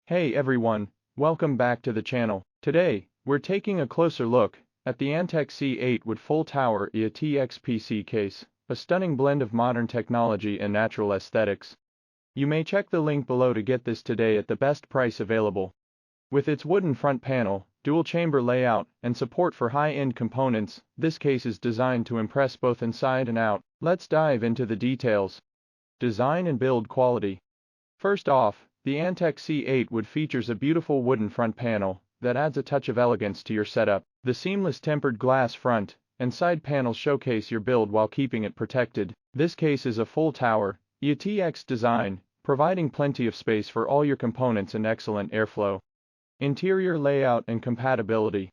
Hey everyone, welcome back to the channel. Today, we're taking a closer look at the Antec C8 with full tower E-ATX PC case, a stunning blend of modern technology and natural aesthetics. You may check the link below to get this today at the best price available. With its wooden front panel, dual chamber layout, and support for high-end components, this case is designed to impress both inside and out. Let's dive into the details. Design and build quality. First off, the Antec C8 wood features a beautiful wooden front panel that adds a touch of elegance to your setup. The seamless tempered glass front and side panels showcase your build while keeping it protected. This case is a full tower E-ATX design, providing plenty of space for all your components and excellent airflow. Interior layout and compatibility.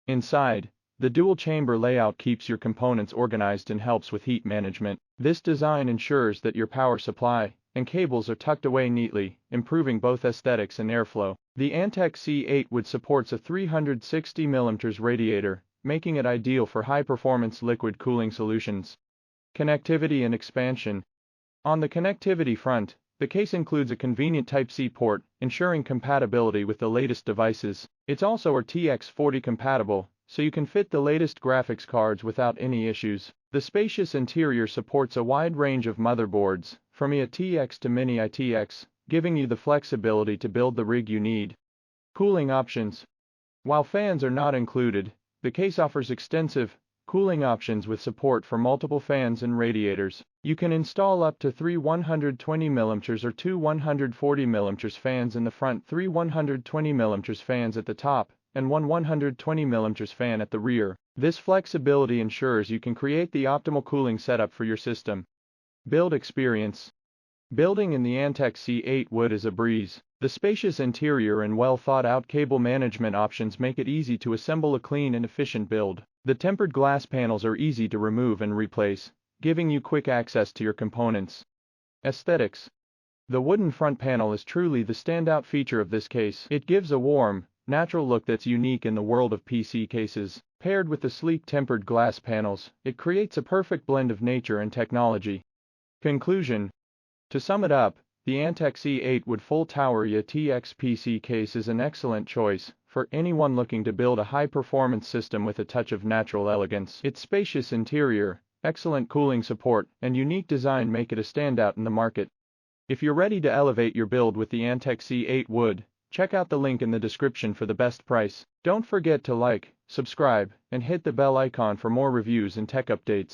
Inside, the dual chamber layout keeps your components organized and helps with heat management. This design ensures that your power supply and cables are tucked away neatly, improving both aesthetics and airflow. The Antec C8 wood supports a 360mm radiator, making it ideal for high-performance liquid cooling solutions. Connectivity and expansion. On the connectivity front, the case includes a convenient Type-C port, ensuring compatibility with the latest devices. It's also RTX 40 compatible, so you can fit the latest graphics cards without any issues. The spacious interior supports a wide range of motherboards, from E-ATX to Mini ITX, giving you the flexibility to build the rig you need. Cooling options. While fans are not included, the case offers extensive cooling options with support for multiple fans and radiators. You can install up to 3 120mm or 2 140mm fans in the front, 3 120mm fans at the top, and 1 120mm fan at the rear. This flexibility ensures you can create the optimal cooling setup for your system. Build experience. Building in the Antec C8 wood is a breeze. The spacious interior and well-thought-out cable management options make it easy to assemble a clean and efficient build. The tempered glass panels are easy to remove and replace, giving you quick access to your components. Aesthetics. The wooden front panel is truly the standout feature of this case. It gives a warm, natural look that's unique in the world of PC cases. Paired with the sleek tempered glass panels, it creates a perfect blend of nature and technology. Conclusion. To sum it up, the Antec C8 wood full tower E-ATX PC case is an excellent choice for anyone looking to build a high-performance system with a touch of natural elegance. Its spacious interior, excellent cooling support, and unique design make it a standout in the market. If you're ready to elevate your build with the Antec C8 wood, check out the link in the description for the best price. Don't forget to like, subscribe, and hit the bell icon for more reviews and tech updates.